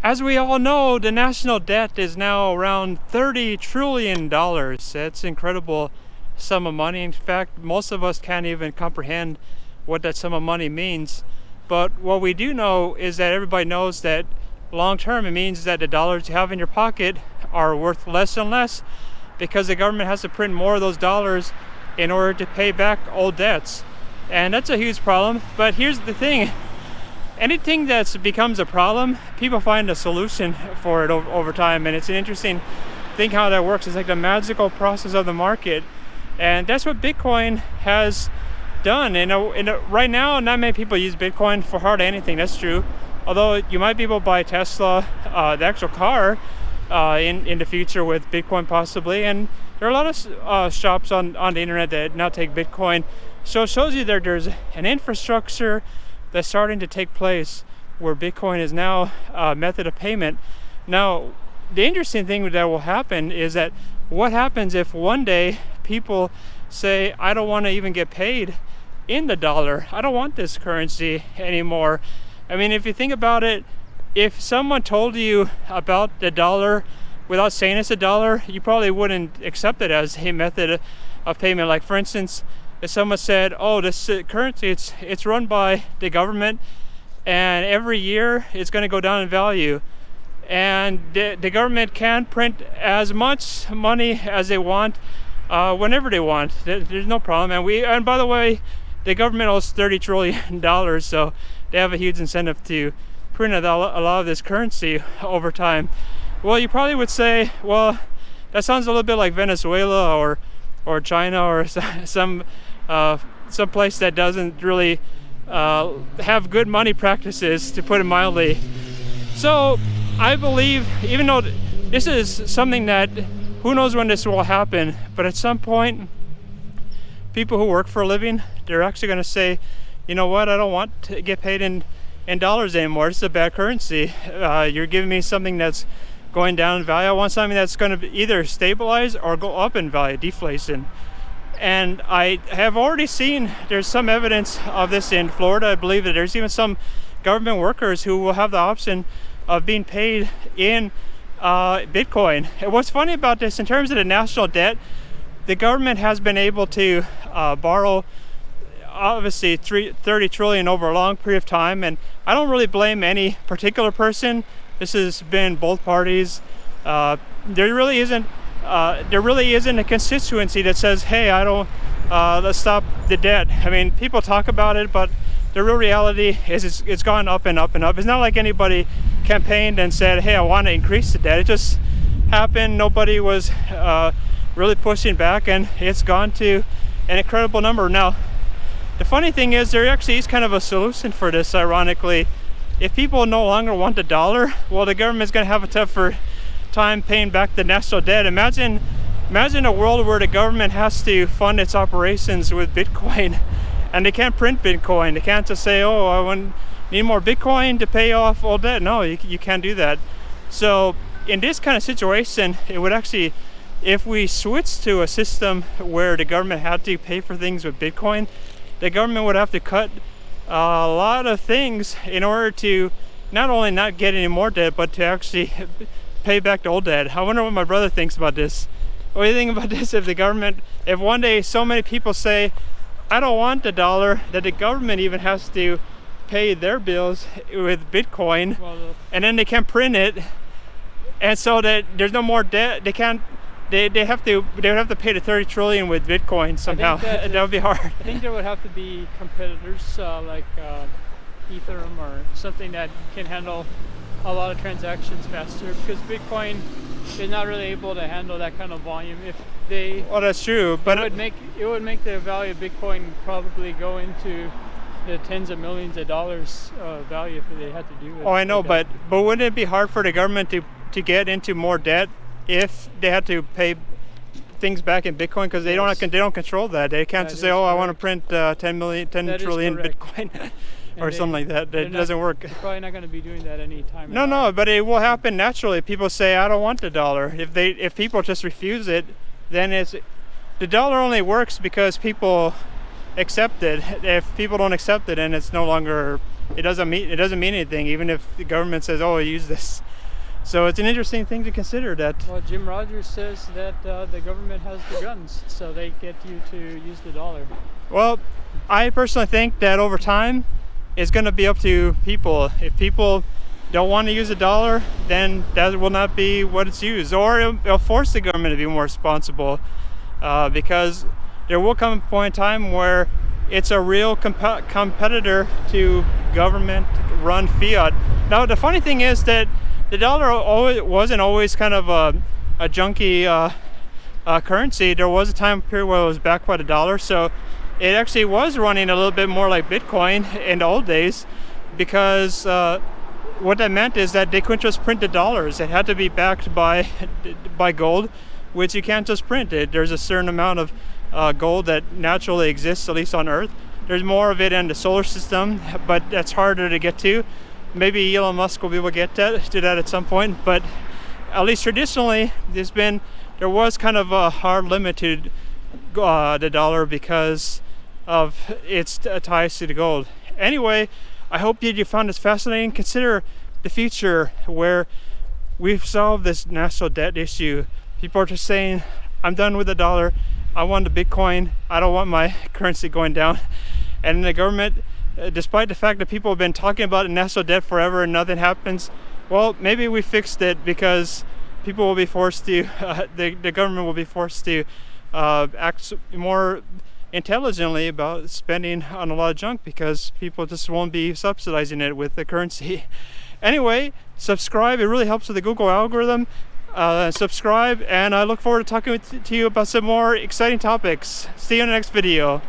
as we all know, the national debt is now around $30 trillion. That's an incredible sum of money. In fact, most of us can't even comprehend what that sum of money means. But what we do know is that everybody knows that long term it means that the dollars you have in your pocket are worth less and less because the government has to print more of those dollars in order to pay back old debts. And that's a huge problem. But here's the thing. Anything that becomes a problem, people find a solution for it over time. And it's an interesting thing how that works. It's like the magical process of the market. And that's what Bitcoin has done. Right now, not many people use Bitcoin for hardly anything. That's true. Although you might be able to buy Tesla, the actual car, in the future with Bitcoin possibly. And there are a lot of shops on the internet that now take Bitcoin. So it shows you that there's an infrastructure that's starting to take place where Bitcoin is now a method of payment. Now, the interesting thing that will happen is that what happens if one day people say, I don't want to even get paid in the dollar. I don't want this currency anymore. I mean, if you think about it, if someone told you about the dollar without saying it's a dollar, you probably wouldn't accept it as a method of payment. Like, for instance, if someone said, oh, this currency, it's run by the government and every year it's going to go down in value, and the government can print as much money as they want whenever they want. There's no problem. And by the way, the government owes $30 trillion, so they have a huge incentive to print a lot of this currency over time. Well, you probably would say, well, that sounds a little bit like Venezuela or China or some place that doesn't really have good money practices, to put it mildly. So I believe, even though this is something that who knows when this will happen, but at some point people who work for a living, they're actually going to say, you know what, I don't want to get paid in dollars anymore. It's a bad currency. You're giving me something that's going down in value. I want something that's going to either stabilize or go up in value, deflation. And I have already seen there's some evidence of this in Florida. I believe that there's even some government workers who will have the option of being paid in Bitcoin. And what's funny about this, in terms of the national debt, the government has been able to borrow obviously $30 trillion over a long period of time, and I don't really blame any particular person. This has been both parties. There really isn't a constituency that says, hey, let's stop the debt. I mean, people talk about it, but the real reality is it's gone up and up and up. It's not like anybody campaigned and said, hey, I want to increase the debt. It just happened. Nobody was really pushing back, and it's gone to an incredible number. Now, the funny thing is, there actually is kind of a solution for this, ironically. If people no longer want the dollar, well, the government's going to have a tougher time paying back the national debt. Imagine a world where the government has to fund its operations with Bitcoin, and they can't print Bitcoin. They can't just say, oh, I need more Bitcoin to pay off all debt. No, you can't do that. So in this kind of situation, it would actually, if we switched to a system where the government had to pay for things with Bitcoin, the government would have to cut a lot of things in order to not only not get any more debt, but to actually pay back the old debt. I wonder what my brother thinks about this. What do you think about this? If one day so many people say, I don't want the dollar, that the government even has to pay their bills with Bitcoin, and then they can't print it, and so that there's no more debt. They would have to pay the $30 trillion with Bitcoin somehow. That would be hard. I think there would have to be competitors like Ethereum or something that can handle a lot of transactions faster, because Bitcoin is not really able to handle that kind of volume. If they, well, that's true, but it would make the value of Bitcoin probably go into the tens of millions of dollars value if they had to do it. Oh, I know, but wouldn't it be hard for the government to get into more debt if they had to pay things back in Bitcoin, because they don't control that. They can't just say, oh, correct. I want to print 10 trillion Bitcoin or something like that. That doesn't work. They're probably not going to be doing that any time. No, but it will happen naturally. People say, I don't want the dollar. If people just refuse it, then the dollar only works because people accept it. If people don't accept it, then it's no longer, it doesn't mean anything. Even if the government says, oh, use this So it's an interesting thing to consider that. Well, Jim Rogers says that the government has the guns, so they get you to use the dollar. Well, I personally think that over time, it's going to be up to people. If people don't want to use a dollar, then that will not be what it's used, or it'll force the government to be more responsible, because there will come a point in time where it's a real competitor to government-run fiat. Now, the funny thing is that the dollar wasn't always kind of a junky currency. There was a time period where it was backed by the dollar, so it actually was running a little bit more like Bitcoin in the old days, because what that meant is that they couldn't just print the dollars. It had to be backed by gold, which you can't just print it. There's a certain amount of gold that naturally exists, at least on Earth. There's more of it in the solar system, but that's harder to get to. Maybe Elon Musk will be able to get to that at some point, but at least traditionally, there was kind of a hard limit to the dollar because of its ties to the gold. Anyway, I hope that you found this fascinating. Consider the future where we've solved this national debt issue. People are just saying, I'm done with the dollar. I want the Bitcoin. I don't want my currency going down. And the government, despite the fact that people have been talking about national debt forever and nothing happens, well, maybe we fixed it because people will be forced to, the government will be forced to act more intelligently about spending on a lot of junk because people just won't be subsidizing it with the currency. Anyway, subscribe. It really helps with the Google algorithm. Subscribe, and I look forward to talking to you about some more exciting topics. See you in the next video.